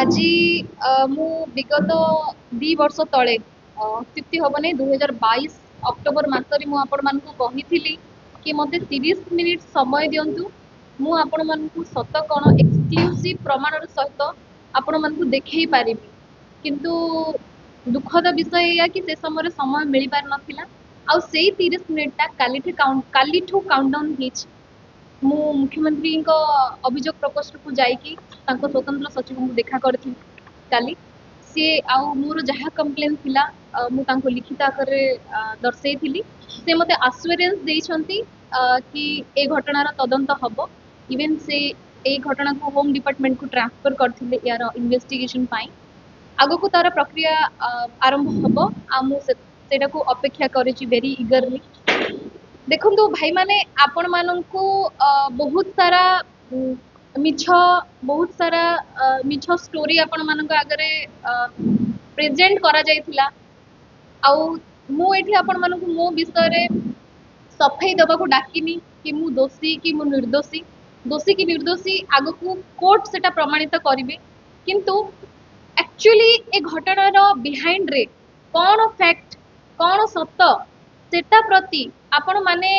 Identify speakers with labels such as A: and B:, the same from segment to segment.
A: आज मु विगत 2 वर्ष तले अत्युक्ति हम नहीं 2022 अक्टोबर मसरी मुझे कि मत 30 मिनिट समय दिंतु मुझे सत कौन एक्सक्लूसिव प्रमाण सहित आपण मानक देखई पारि किंतु दुखद विषय या कि से समय मिल पार नाला आ से 30 मिनिटा काली काउंटडाउन मु मुख्यमंत्री अभियोग प्रकोष्ठ को जाइकी स्वतंत्र सचिव को देखा करी काली सी आउ मोर जहाँ कंप्लेन थिला लिखित आकार दर्शई से मते आश्योरेंस देइछंती कि ए घटनार तदंत हब इवेन से ए घटना को होम डिपार्टमेंट को ट्रांसफर करथिले यार इन्वेस्टिगेशन पाई आगो को तार प्रक्रिया आरंभ हब आ मु सेटा को अपेक्षा करिछि वेरी इगरली देखो भाई माने आपण मानंकु बहुत सारा मिछ बहुत सारा मिछ स्टोरी आपण मानक आगरे प्रेजेंट करा जायथिला आउ मु एठी आपण मानक मो विषय रे सफाई दबा को डाकिनी कि मु दोषी कि मु निर्दोषी दोषी कि निर्दोषी आगो को कोर्ट सेटा प्रमाणित करिवे किंतु एक्चुअली ए घटनार बिहाइंड रे कौन फैक्ट कौन सत सेटा प्रति आपण माने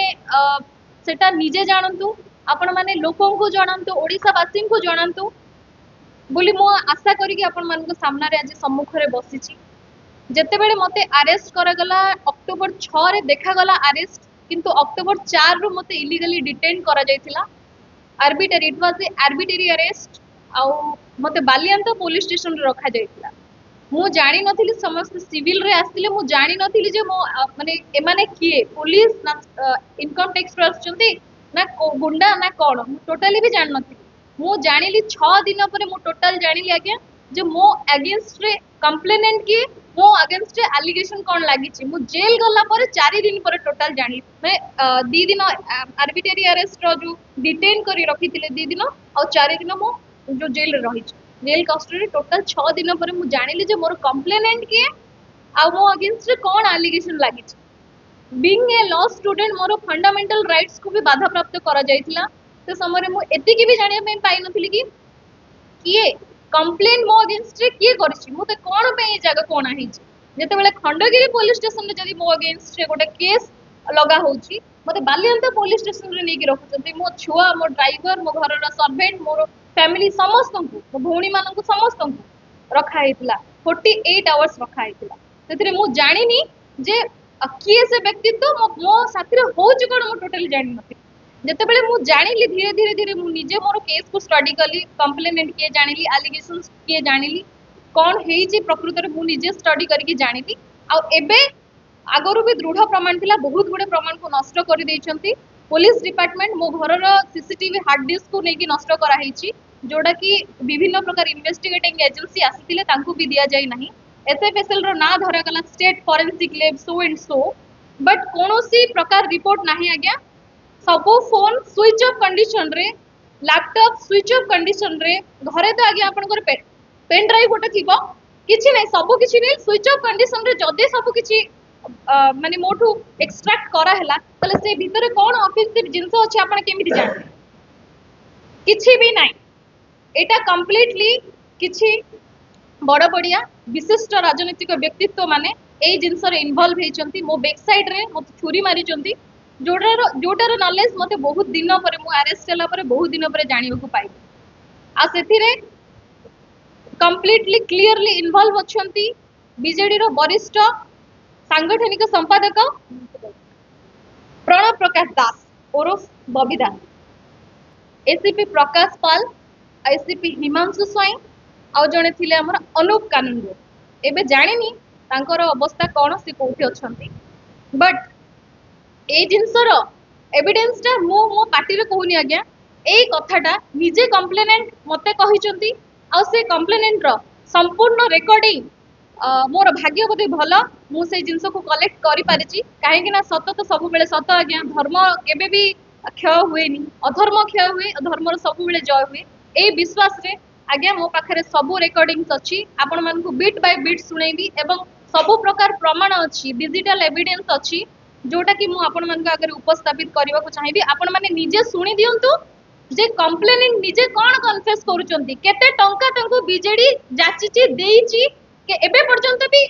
A: सेटा निजे जानतु आपण माने लोकों को जानतु ओडिसावासी को जानतु बोली मो आशा करी कि आपण मान सामना रे आज सम्मुख रे बसिछि जेते बेले मते अरेस्ट करागला अक्टोबर 6 रे देखा गला अरेस्ट किंतु अक्टोबर 4 रु मते इलीगली डिटेन करा जायतिला arbitrary it was a arbitrary arrest आउ मते बालियांत पुलिस स्टेशन रे रखा जायतिला मु जानी नथिली समस्त सिविल रे आस्तिले मु जानी नथिली जे मो माने एमाने किए पुलिस ना इनकम टैक्स रे आछंती ना गुंडा ना कोन मु टोटली भी जान नथिली मु जानिली 6 दिन पर मु टोटल जानिली आज्ञा जे मो अगेंस्ट रे कंप्लेनेंट किए मो अगेंस्ट रे एलिगेशन कोन लागिछि मु जेल गला पर 4 दिन पर टोटल जानी मैं 2 दिन आर्बिटरी अरेस्ट रो जो डिटेन करी रखिथिले 2 दिन और 4 दिन मो जो जेल रे रहिछि जेल कस्टडी टोटल 6 दिन पर मु जानिली जे मोर कंप्लेनेंट किए आ मो अगेंस्ट रे कोन एलिगेशन लागिछि बीइंग ए लॉ स्टूडेंट मोर फंडामेंटल राइट्स को भी बाधा प्राप्त करा जायतिला से समय मु एति की भी जानिया में पाई नथिली कि किए कंप्लेन मो अगेंस्ट रे किए करछि मते कोन पे ए जगह कोन आहिछि जते बेले खंडगिरी पुलिस स्टेशन रे जदी मो अगेंस्ट रे गोटे केस लगा होछि मते बालियांत पुलिस स्टेशन रे नेकी रखुछन्ते मो छुआ मो ड्राइवर मो घर रा सर्वेंट मोर फैमिली समस्त को मो भौणी मान को समस्त को रखा हेतिला 48 आवर्स रखा हेतिला सेतिरे मु जानिनी जे किए से व्यक्तित्व मो साथी रे होछि कोन मु टोटली जानि नथि जते बेले मु जानिली धीरे धीरे धीरे मु निजे मोर केस को स्टडी कली कंप्लेनेंट किए जानिली एलिगेशंस किए जानिली कोन हेछि प्रकृत रे मु निजे स्टडी करके जानिली आ एबे आगरु भी दृढ़ प्रमाण थिला बहुत गुडे प्रमाण को नष्ट कर देइछंती पुलिस डिपार्टमेंट मो घर रो सीसीटीवी हार्ड डिस्क को नेकी नष्ट करा हेछि जोड़ा कि विभिन्न प्रकार इन्वेस्टिगेटिंग एजेंसी आसीथिले तांकू भी दिया जाय नाही एसएफएसएल रो ना धरा गला state forensic lab so and so but कोनोसी प्रकार रिपोर्ट नाही आज्ञा सबो फोन स्विच ऑफ कंडीशन रे लैपटॉप स्विच ऑफ कंडीशन रे घरे तो आज्ञा आपनकर पेन ड्राइव गोटे थिबो किछि नै सबो किछि नै स्विच ऑफ कंडीशन रे जदे सबो किछि माने मोठू एक्सट्रैक्ट करा हला तले से भीतर कोन ऑफेंसिव जिंस अछि आपण केमिति जानबे किछि भी नै एटा कंप्लीटली किछि बड़ बड़िया विशिष्ट राजनीतिक व्यक्तित्व माने एई जिंस रे इन्वॉल्व हेचंती मो बैक साइड रे मते छुरी मारी चंती जोटार नॉलेज मते बहुत दिन पर मु अरेस्ट होला पर बहुत दिन पर जानिबा को पाई आ सेथि रे कंप्लीटली क्लियरली इन्वॉल्व अछंती बीजेडी रो वरिष्ठ सांगठनिक संपादक प्रणव प्रकाश दास ओरफ बबी दास एसीपी प्रकाश पाल एसीपी हिमांशु स्वाई आ जने थिले हमर अनूप कानूनगो एबे जानिनी तांकर अवस्था कोन से कोठी अछंती बट ए जिनसर एविडेंस टा मो पार्टी रे कहूनी आज्ञा ए कथाटा निजे कंप्लेनेंट मते कहिचंती आ से कंप्लेनेंट रो संपूर्ण रिकॉर्डिंग मोर भाग्य बोधे भल मु से जिनस को कलेक्ट करि पारिची काहे कि ना सत तो सब बेले सत आज्ञा धर्म केबे भी क्षय हुए नी अधर्म क्षय हुए धर्मर सब बेले जय हुए ए विश्वास रे आज्ञा मो पाखरे सब रिकॉर्डिंग्स अछि आपण मान को बीट बाय बीट सुनेबी एवं सब प्रकार प्रमाण अछि डिजिटल एविडेंस अछि जोटा कि मु आपण मान आगे उपस्थापित करबा को चाहिबी आपण माने निजे सुनी दियंतु जे कंप्लेनिंग निजे कौन कन्फेस करूचंती केते टंका तांको बीजेडी जाचिची देइची के एबे पर्यंत भी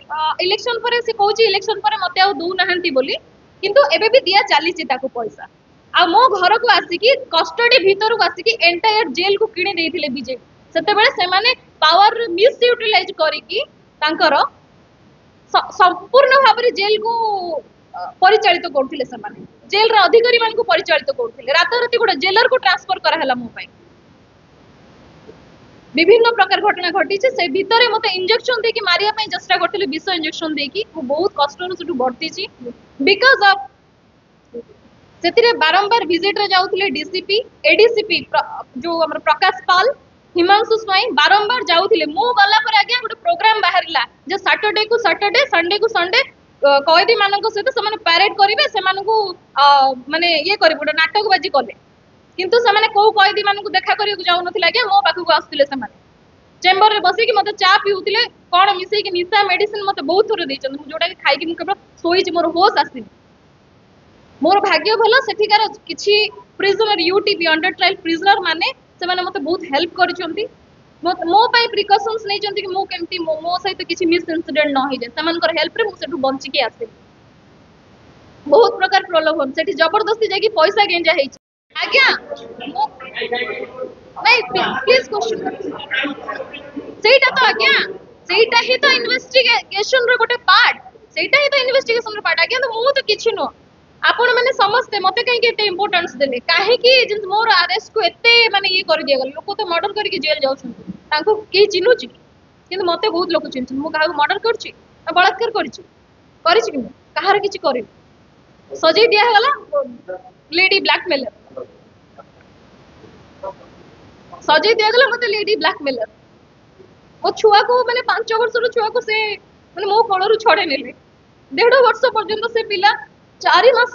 A: इलेक्शन पर से कहूची इलेक्शन पर मते आ दउ नाहंती बोली किंतु एबे भी दिया चालीची ताको पैसा आ मो घर को आसिकी कस्टडी भीतर को आसिकी एंटायर जेल को किणी देइथिले बीजेडी सेते बेले से माने पावर मिस यूटिलाइज करिकी तांकर संपूर्ण भाव जेल को परिचालित करथिले से माने जेल रा अधिकारी मान को परिचालित करथिले राताराती गोटे जेलर को ट्रांसफर कराला मो पाई विभिन्न प्रकार घटना घटी से भितर मते इंजेक्शन देकी मारिया पाई चेष्टा करथिले विष इंजेक्शन देकी मो बहुत कष्ट नु सुटु बढ़ती छी बिकॉज ऑफ सेतिरे बारंबार विजिट रे जाउथिले डीसीपी एडीसीपी जो हमर प्रकाश पाल हिमांशु स्वाई बारंबार जाउथिले मो गला पर आगे गोटे प्रोग्राम बाहरिला जे सैटरडे को सैटरडे संडे को संडे कैदी मानक सहित से पैरेड करेंगे से माने ये कर गोटे नाटक बाजी कले किंतु से कौ कैदी मान देखा करने जाऊन आज्ञा मो पाखक आसुले से चेम्बर में बसिक मत चा पीउले कौन मिसेक निशा मेडिसिन मत बहुत थर देते जोटा कि खाई केवल शोची मोर होश आसनी मोर भाग्य भल सेठिकार किसी prisoner UTP under trial prisoner माने से मत बहुत हेल्प कर मो पाई प्रिकॉशंस नहीं कि मो केमती मो सहित किसी मिस इंसिडेंट न हो जाए सेमानकर हेल्प रे मु सेठु बंचिकी आसे बहुत प्रकार प्रलोभन सेठी जबरदस्ती जाकी पैसा गेंजा हेछि आज्ञा नहीं प्लीज क्वेश्चन सेटा तो आज्ञा सेटा ही तो इन्वेस्टिगेशन रो गोटे पार्ट सेटा ही तो इन्वेस्टिगेशन रो पार्ट आज्ञा तो मु तो किछि नो आपण माने समस्ते मते कहीं एते इंपोर्टेंस देले काहे कि जिन मोर अरेस्ट को एते माने ये कर दिया गल लोक तो मर्डर करके जेल जाउछन तांको के चिनुची किंतु मते बहुत लोक चिन्हछन मु काहा मर्डर करछि बलात्कार करछि कि कहार किछि करि सजै दिया गला लेडी ब्लैकमेलर सजै दिया गला मते लेडी ब्लैकमेलर मो छुआ को माने 5 वर्ष रो छुआ को से माने मो कोलरु छडे नेले 1.5 वर्ष पर्यंत से पिला 4 मास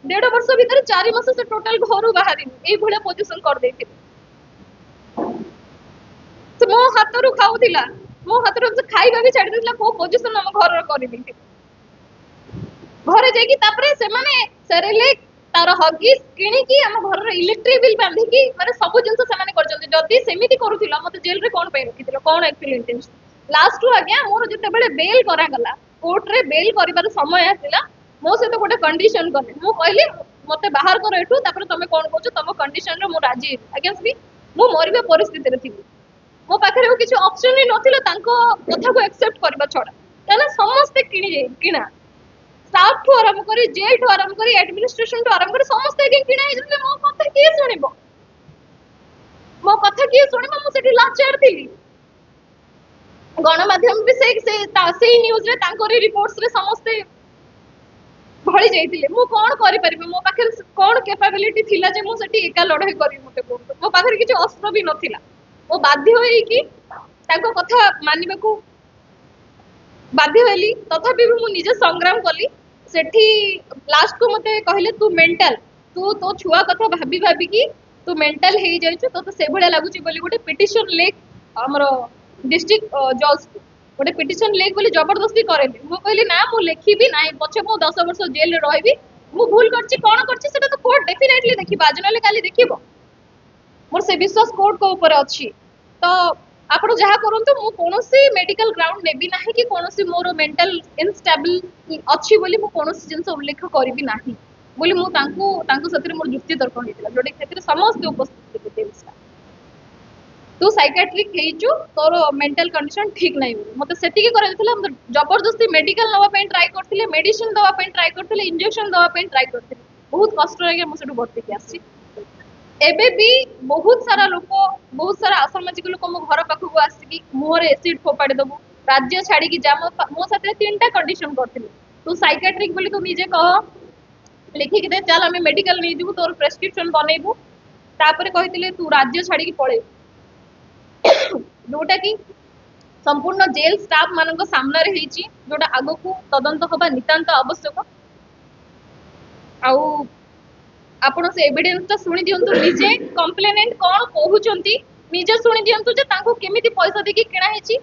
A: 1.5 वर्ष भीतर 4 मास से टोटल घर बाहर ए भले पोजीशन कर देथिले तो मो हाथ रु खाउथिला मो हाथ रु से खाइबा भी छाडी देथिला को पोजीशन हम घर रो करि देथि घरे जाकी तापरे से माने सेरेलेक तार हगिस किणी की हम घर रो इलेक्ट्रिक बिल बांधी की माने सब जिंस से माने करचंती जदी सेमिति करूथिला मते जेल रे कोन पे रखिथिला कोन एक्चुअली इंटेंशन लास्ट रु आज्ञा मोर जते बेले बेल करा गला कोर्ट रे बेल करिबार समय आसिला मो से तो गोटे कंडीशन कले मु कहली मते बाहर कर एठू तापर तमे कोन कहछो तम कंडीशन रे मु राजी अगेंस्ट भी मु मरिबा परिस्थिति रे थी मो पाखरे किछि ऑप्शन ही नथिला तांको कथा को एक्सेप्ट करबा छडा काना समस्त किना स्टाफ ठू आरंभ करी जेल ठू आरंभ करी एडमिनिस्ट्रेशन ठू आरंभ करी समस्त के किना हे मो कथा के सुनिबो मो कथा के सुनिबो मु सेठी लाचार थिली गणमाध्यम भी से न्यूज रे तांको रिपोर्ट्स रे समस्त भଳି ଯାଇଥିଲେ ମୁଁ କଣ କରିପାରିବି ମୋ ପାଖରେ କଣ कैपेबिलिटी थिला जे ମୁଁ ସେଠି एका लड़ाई करी मते कोन ମୋ ପାଖରେ କିଛି ଅସ୍ତ୍ର ବି ନଥିଲା ମୁଁ ବାଧ୍ୟ ହେଇକି ତାଙ୍କ କଥା ମାନିବାକୁ बाध्य हेली तथापि भी मु निजे संग्राम कली सेठी लास्ट को मते कहले तू मेंटल तू तो छुआ कथा भाबी भाबी की तू मेंटल हे जाइछु तो से भले लागुची बोली गोटे पिटिशन लेख हमरो डिस्ट्रिक्ट जज गोटे पिटिशन लेख बोली जबरदस्ती करेले मु कहली ना मु लेखिबी ना पछे मु 10 वर्ष जेल रे रहबी मु भूल करछि कोन करछि सेटा तो कोर्ट डेफिनेटली देखिबा आज नले काली देखिबो मोर से विश्वास कोर्ट को ऊपर अछि तो आपण जहा करंतु मु कोनोसी मेडिकल ग्राउंड नेबी नाही कि कोनोसी मोर मेंटल इनस्टेबल अछि बोली मु कोनोसी जिंस उल्लेख करबी नाही बोली मु तांको सतिर मोर जुक्ति तर्क होइतिला जोटे क्षेत्र समस्त उपस्थित थे तू साइकेट्रिक हेइचु तोर मेंटल कंडीशन ठीक नाही मते सेति के करथिला जबरदस्ती मेडिकल नवा पे ट्राई करथिले मेडिसिन दवा पे ट्राई करथिले इंजेक्शन दवा पे ट्राई करथिले बहुत कष्ट लागे मु सेटु भर्ती के आसी एबे भी बहुत सारा लोक बहुत सारा असामाजिक लोक मो घर पाखु आसिकी मुहर एसिड फोपाड़ी दबु राज्य छाड़ी की जा मो साथे 3टा कंडीशन करथिले तू साइकेट्रिक बोली तू निजे कह लिखि के दे चल हमें मेडिकल नहीं दिबु तोर प्रेस्क्रिप्शन बनेबु तापरे कहिथिले तू राज्य छाड़ी की पळे जोटा कि संपूर्ण जेल स्टाफ मानक सामने रे हेची जोटा आगो को तदंत होबा नितांत आवश्यक आउ आपण से एविडेंस ता सुनि दियंतु निजे कंप्लेनेंट कोन कहउचंती निजे सुनि दियंतु जे तांको केमिति पैसा देकी किणा हेची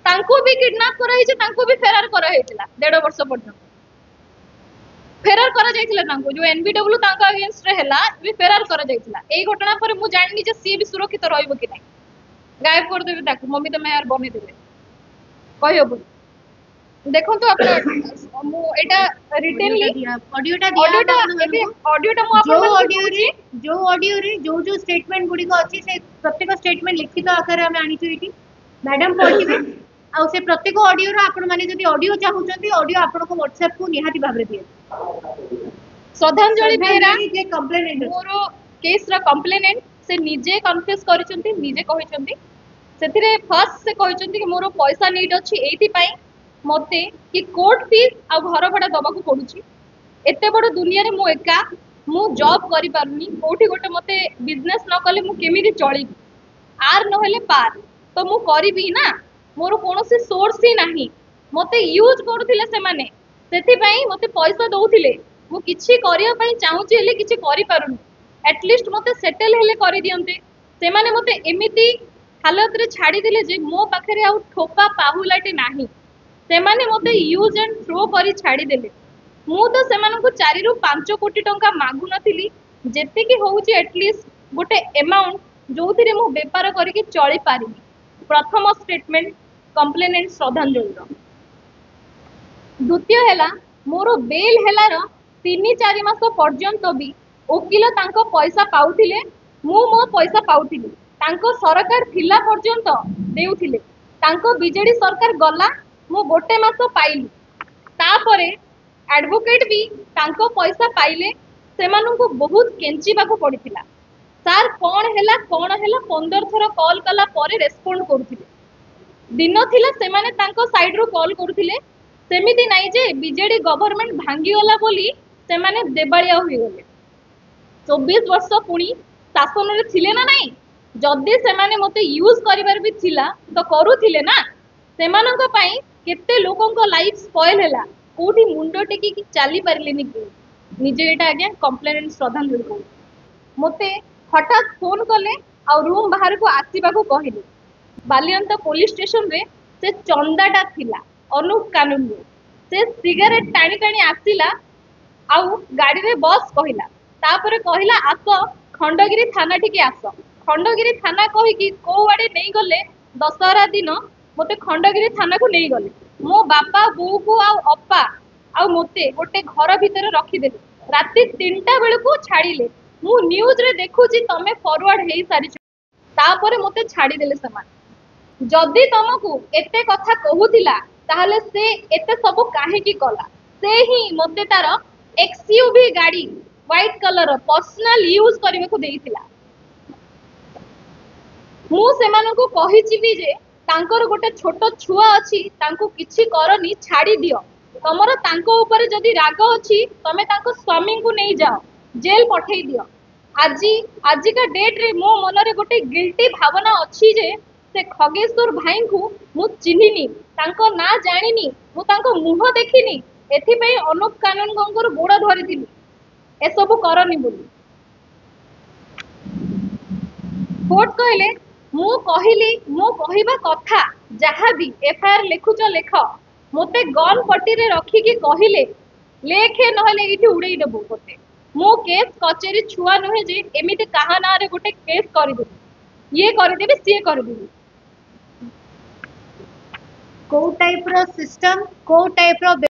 A: तांको भी किडनैप करा हेची तांको भी फेरार करा हेतिला 1.5 वर्ष पर्यंत फेरार करा जायतिला तांको जो एनबीडब्ल्यू तांको अगेंस्ट रे हैला भी फेरार करा जायतिला एई घटना पर मु जाननी जे सी भी सुरक्षित रहइबो कि नै गायब कर देबे ताको मम्मी तो मेयर बने देबे कहि हबो देखो तो अपन मु एटा रिटेनली
B: ऑडियोटा दिया
A: ऑडियोटा मु
B: जो
A: अपन
B: ऑडियो रे जो स्टेटमेंट गुडी को अछि से प्रत्येक स्टेटमेंट लिखित आकार हम आनी छी मैडम पढिबे आ से प्रत्येक ऑडियो रा आपण माने जदी ऑडियो चाहुचंती ऑडियो आपण को व्हाट्सएप को निहाती भाबरे दिए
A: श्रद्धांजलि बेरा
B: जे कंप्लेनेंट
A: मोर केस रा कंप्लेनेंट से निजे कन्फेस करिसंती निजे कहिसंती सेथिरे फर्स्ट से कहिसंती कि मोर पैसा नीड अछि एथि पई मते कि कोर्ट फीस आ घर भड़ा दबा को पडुची एते बड़ दुनिया रे मु एका मु जॉब करि पारुनी कोठी गोटे मते बिजनेस न कले मु केमिति चली आर न हेले पार तो मु करिबी ना मोर कोनोसी सोर्स ही नाही मते यूज करथिले से माने सेथि पई मते पैसा दउथिले मु किछि करिया पई चाहूची हेले किछि करि पारुनी एटलीस्ट मते सेटल हेले करि दियंते से माने मते एमिति हालत रे छाडी दिले जे मो पाखरे आ ठोपा पाहुलाटे नाही से माने मते यूज एंड थ्रो करी छाडी देले मु तो से मानको 4 रु 5 कोटी टंका मागु नथिली जेते कि होउची एटलीस्ट गोटे अमाउंट जोथिरे मु व्यापार करिके चली पारिनी प्रथम स्टेटमेंट कंप्लेनेंट श्रद्धांजलि द्वितीय हैला मोर बेल हेलार 3-4 मास पर्यंत भी वकील तांको पैसा पाउथिले मु मो पैसा पाउथिली तांको सरकार थिला पर्यंत देउथिले तांको बीजेडी सरकार गला मु गोटे मास पाइली तापरे एडवोकेट भी तांको पैसा पाइले सेमानंकु बहुत केंचिबाको पड़िथिला सर कोन हैला 15 थर कॉल कला परे रेस्पोंड करूथिले दिन थिला सेमाने तांको साइड रो कॉल करूथिले सेमिति नाही जे बीजेडी गवर्नमेंट भांगी गला बोली सेमाने देबाळिया होई गले 24 वर्ष पुणी शासन रे थिले ना नाही जदी सेमाने मते यूज करिवार भी थिला तो करूथिले ना सेमानंको पई केते लोकंको लाइफ स्पॉइल हैला कोठी मुंडो टेकी कि चाली पारलेनी कि निजे एटा आगे कंप्लेनेंट श्रद्धांजलि को मते हठात फोन कले आ रूम बाहर को आसीबा को कहिले बालियंता पुलिस स्टेशन रे से चंदाटा थिला अनुप कानून रे से सिगरेट टाणी टाणी आसीला आउ गाड़ी रे बस कहिला तापरे कहिला आस खंडगिरी थाना टिके आस खंडगिरी थाना कहि कि को आडे नै गले दशहरा दिन मते खंडगिरी थाना को नहीं गले मो बापा बो को आ अप्पा आ मते गोटे घर भितर रखी देले राति 3टा बेल को छाड़ीले मु न्यूज रे देखुची तमे फॉरवर्ड हेई सारी तापरे मते छाड़ी देले समान जदी तमको एते कथा कहूतिला ताहले से एते सब काहे की कला से ही मते तार एक्सयूवी गाड़ी व्हाइट कलर पर्सनल यूज करबे को देइतिला मु सेमानको कहिची भी जे तांकर गोटे छोट छुआ अछि तांको किछि करनी छाड़ी दियो तमरो तांको ऊपर जदी राग अछि तमे तांको स्वामी को नहीं जाओ जेल पठेई दियो आजी का डेट रे मो मन रे गोटे गिल्टी भावना अछि जे से खगेश्वर भाई को मु चिन्हिनी तांको ना जानिनी मु तांको मुह देखिनी एथि पई अनुप कानून गंगर गोड़ धरिथिली ए सब करनी बोली कोर्ट कहले मु कहिली मो कहिबा कथा जहा भी एफआईआर लिखुच लेख मोते गन पट्टी रे रखी की कहिले लेखे नहले इठी उड़ेई देबो कोते मो केस कचेरी छुआ नहे जे एमिते कहा ना रे गोटे केस करि देबी ये करि देबी सी करि देबी
B: को टाइप रो सिस्टम को टाइप रो
A: वेट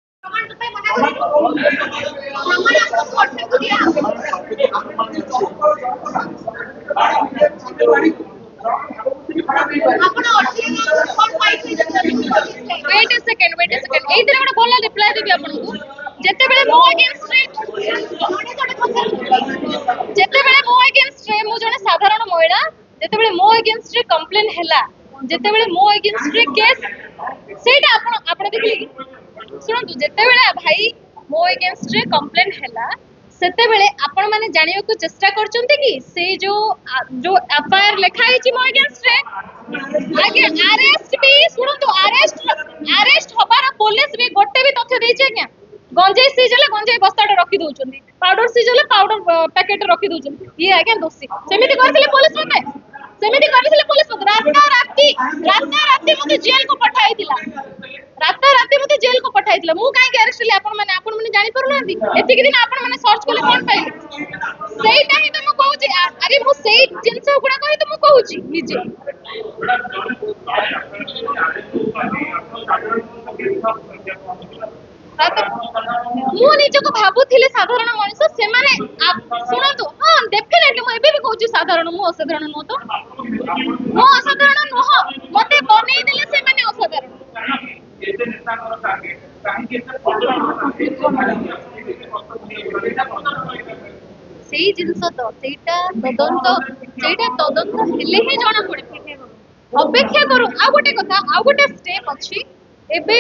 A: अ सेकंड एई दिरा गोटे बोला रिप्लाई देबी आपन को जेते बेले मो अगेंस्ट रे मु जने साधारण महिला जेते बेले मो अगेंस्ट रे कंप्लेन हैला जेते बेले मो अगेंस्ट रे केस सेटा आपन देखली सुनतु जेते बेले भाई मो अगेंस्ट रे कंप्लेन हैला सेते बेले आपण माने जानियो को चेष्टा करचंती कि से जो एफआईआर लिखा हिची मो अगेंस्ट रे आगे अरेस्ट भी सुनतु अरेस्ट हबार पुलिस भी गोटे भी तथ्य देछि आज्ञा गंजे सीज ले गंजे बस्ताटे रखी दउचंदी पाउडर सीज ले पाउडर पैकेट रखी दउचंदी ये आज्ञा दोषी सेमिति करथिले पुलिस मते राता राती मते जेल को पठाई दिला राता राती मते जेल को पठाइतले मु काहे अरेस्ट ले आपण माने जानि परु नांदी एतिक दिन आपण माने सर्च कले कोन पाइले सेइटा ही तो मु कहूची अरे मु सेइ जिंस गुडा कहि तो मु कहूची निजे मु निजको भाबुथिले साधारण मनुष्य से माने सुनंतु हां डेफिनेटली मु एबे भी कहूची साधारण मु असाधारण नो तो मु असाधारण नो मते बनै देले से माने असाधारण एते नेता कर टार्गेट काहे के सेई जिंस तो सेटा तदंत हेले ही जणा पड़े अपेक्षा करू आ गोटे कथा आ गोटे स्टेप अछि एबे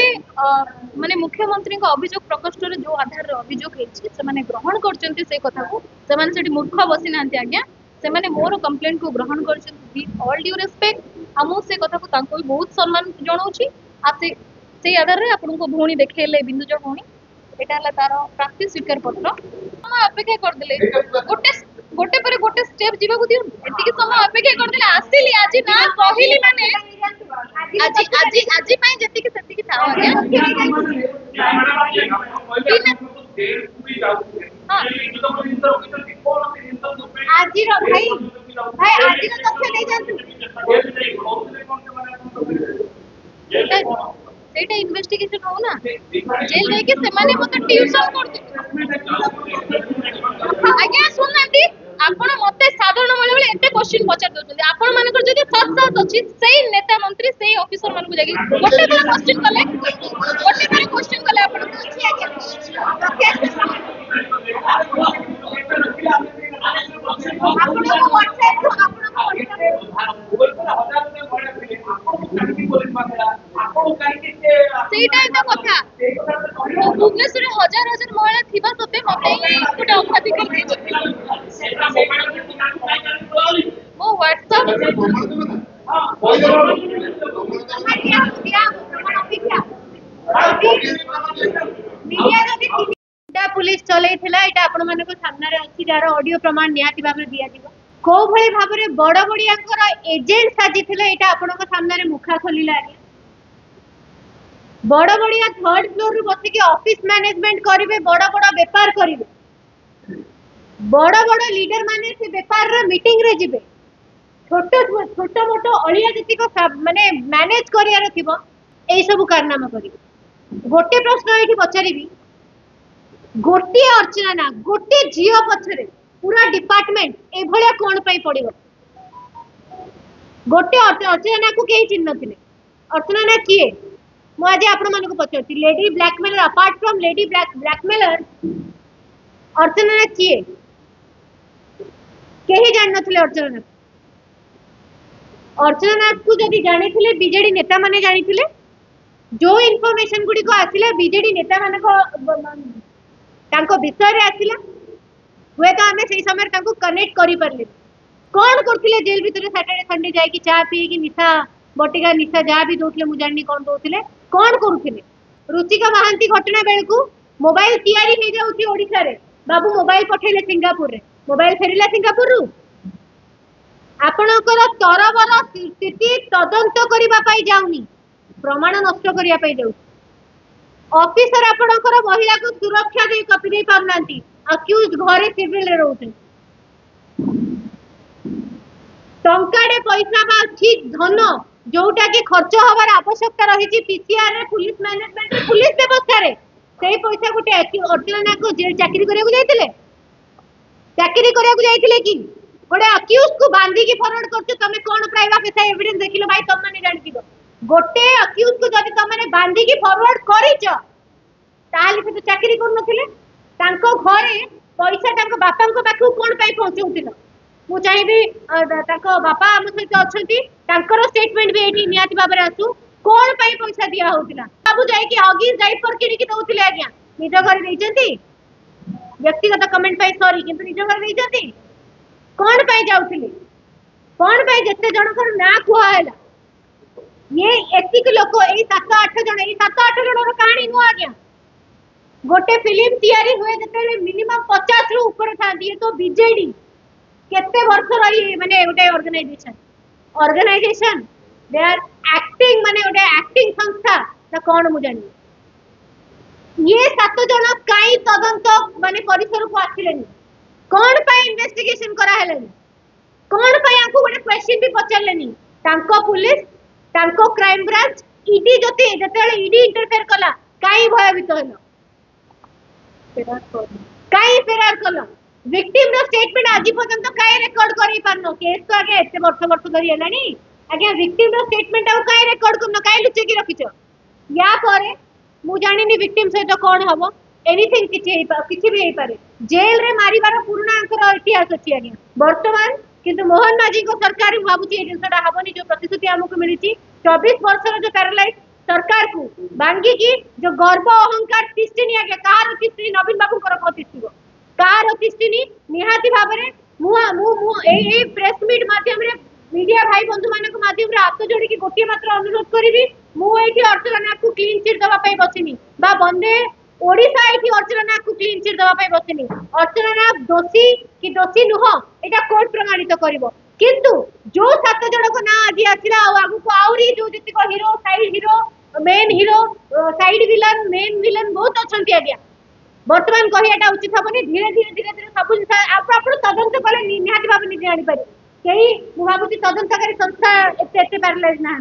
A: माने मुख्यमंत्री को अभियोग प्रकोष्ठ रे जो आधार रे अभियोग हेछि से माने ग्रहण करचंती से कथा को से माने सेठी मूर्ख बसी नांती आज्ञा से माने मोर कंप्लेंट को ग्रहण करचंती विथ ऑल ड्यू रिस्पेक्ट हमु से कथा को तांको भी बहुत सम्मान जणाउछि आ से आधार रे आपन को भौणी देखेले बिंदुज भौणी एटा हला तार प्राप्ति स्वीकार पत्र हम अपेक्षा कर देले गोटे पर गोटे स्टेप जीवा को दियो एतिके समय अपेक्षा कर देले आसीली आज ना कहिली माने आज पई जति के सति के थाओ आज रो भाई आज रो तथ्य नहीं जानतु सेटा इन्वेस्टिगेशन हो ना जेल रे के से माने मते ट्यूशन करते आज्ञा सुननांती आपण मते साधारण बेले बेले एते क्वेश्चन पचार दोछन आपण मानकर जदी सच सच अछि सेही नेता मंत्री सेही ऑफिसर मान को जागी गोटे बेला क्वेश्चन कले आपण अछि आज्ञा आपण को व्हाट्सएप ସେଇଟା ହିଁ ତ କଥା ଭୁବନେଶ୍ୱରରେ ହଜାର ହଜାର ମହିଳା ଥିବା ସତ୍ତ୍ୱେ ମତେ ହିଁ ଗୋଟେ ଅଗ୍ରାଧିକାର ଦେଇଛନ୍ତି ମୋ पुलिस चलैथिला एटा आपण मानको सामने रे अछि जार ऑडियो प्रमाण नियाति भाबरे दिया दिबो को भली भाबरे बड़ बड़ियाकर एजेंट साजिथिले एटा आपनको सामने रे मुखा खोलिला बड़ बड़िया थर्ड फ्लोर रु बसी के ऑफिस मैनेजमेंट करिवे बड़ बड़ व्यापार करिवे बड़ बड़ लीडर माने से व्यापार रे मीटिंग रे जिवे छोटो छोटो मोटो अलिया जति को माने मैनेज करियार थिबो एई सब कारनामा करिवे गोटे प्रश्न एठी पचारिबी गोटे अर्चना ना गोटे जियो पछरे पूरा डिपार्टमेंट ए भलिया कोन पई पडिबो गोटे अर्चना को केही चिन्ह थिले अर्चना ना किए मु आज आपण मन को पछरती lady blackmailer apart from lady blackmailer Archana ना किए केही जान नथिले अर्चना को जदी जानि थिले बीजेडी नेता माने जानि थिले जो इन्फॉर्मेशन गुडी को आसिले बीजेडी नेता माने को तांको विषय रे आसिला हुए तो हमें सही समय तांको कनेक्ट करि परले कोन करथिले जेल भीतर सैटरडे संडे जाय कि चा पी कि निशा बटिका निशा जा भी दोथिले मु जानि कोन दोथिले कोन करूथिले रुचिका महांती घटना बेल को मोबाइल तयारी हे जाउची ओडिसा रे बाबू मोबाइल पठेले सिंगापुर रे मोबाइल फेरिला सिंगापुर रु आपणकर तरबर स्थिति तदंत करिबा पाई जाउनी प्रमाण नष्ट करिया पाई जाउ ऑफिसर आपणकर महिला को सुरक्षा दे कपि दे पाउनांती अक्यूज घरे सिविल रे रहउछन टंकाडे पैसा बा ठीक धन जोटा कि खर्च हबार आवश्यकता रही पीसीआर रे पुलिस मैनेजमेंट रे पुलिस व्यवस्था रे सेही पैसा गोटे अर्चना को जेल चाकरी करिया कि गोटे अक्यूज को बांधी की फॉरवर्ड करछ तमे कोन प्राइवा पैसा एविडेंस देखिलो भाई तुम माने जानि दिबो गोटे अक्यूज को जदि तुम माने बांधी की फॉरवर्ड करिछ ताले से चाकरी कर नथिले तांको घरे पैसा तांको बापांको पाखु कोन पाई पहुंचौतिलो मु चाहिबी तांको बापा हम सहित अछंती तांकर स्टेटमेंट भी एठी नियाति बाबरे आसु कोन पाई पैसा दिया होतिला बाबू जाई कि हगी डायपर किनि कि दउतिले आज्ञा निज घर देइचंती व्यक्तिगत कमेंट पाई सॉरी किंतु निज घर देइचंती कोन पाई जाउतिले कोन पाई जत्ते जनकर ना कुआ हैला ये एतिक लोक एई 7-8 जण एई 7-8 जनर कहानी नु आज्ञा गोटे फिल्म तयारी हुए जते मिनिमम 50 रु ऊपर थांती ये तो बीजेडी केते वर्ष रही माने गोटे ऑर्गेनाइजेशन दे आर एक्टिंग माने गोटे एक्टिंग संस्था द
B: कौन मु जानी ये 7 जन कई तदंत माने परिसर को आसिलेनी कौन पाई इन्वेस्टिगेशन करा हेलेनी कौन पाई आंकु गोटे क्वेश्चन भी पचारलेनी तांको पुलिस तांको क्राइम ब्रांच ईडी जते जतेले ईडी इंटरफेयर कला काई भयभीत हलो काई फेरार कलो विक्टिम रो स्टेटमेंट आज पर्यंत काई रेकॉर्ड करी पारनो केस तो आगे एते वर्ष धरी हेलानी आगे विक्टिम रो स्टेटमेंट आ काई रेकॉर्ड करनो काई लुचे की रखिछो या परे मु जानिनी विक्टिम सहित कोन हबो एनीथिंग किछि भी हेई पारे जेल रे मारिबार पुराना अंकर इतिहास अछि आगे वर्तमान किंतु मोहन माझी को सरकार भाबुची ए जिनसटा हबनी जो प्रतिश्रुति हमको मिलिछि 24 वर्षर जो पैरालाइज सरकार को बांगी की जो गर्व अहंकार तिष्टिनी आगे कार तिष्टिनी नवीन बाबू को प्रतिष्ठिबो कार तिष्टिनी निहाती भाबरे मु मु मु ए प्रेस मीट माध्यम रे मीडिया भाई बंधु मानक माध्यम रे हाथ जोड़ी की गोटी मात्र अनुरोध करिवि मु एठी अर्चना को क्लीन चिट दवा पई बसिनी बा बंदे ओडिसा एठी अर्चना को क्लीन चिट दवा पई बसिनी अर्चना दोषी कि दोषी नुह एटा कोर्ट प्रमाणित करिवो किंतु जो 7 जन को ना आज आसिला आगु को आउरी जो जति को hero side hero main hero side villain main villain बहुत अछंती आज्ञा वर्तमान कहियाटा उचित हबनी धीरे धीरे सब आपण तदंत कले निहाती भाव निजे आनी पारे कई मु भाबुची तदंतकारी संस्था एते पैरालाइज ना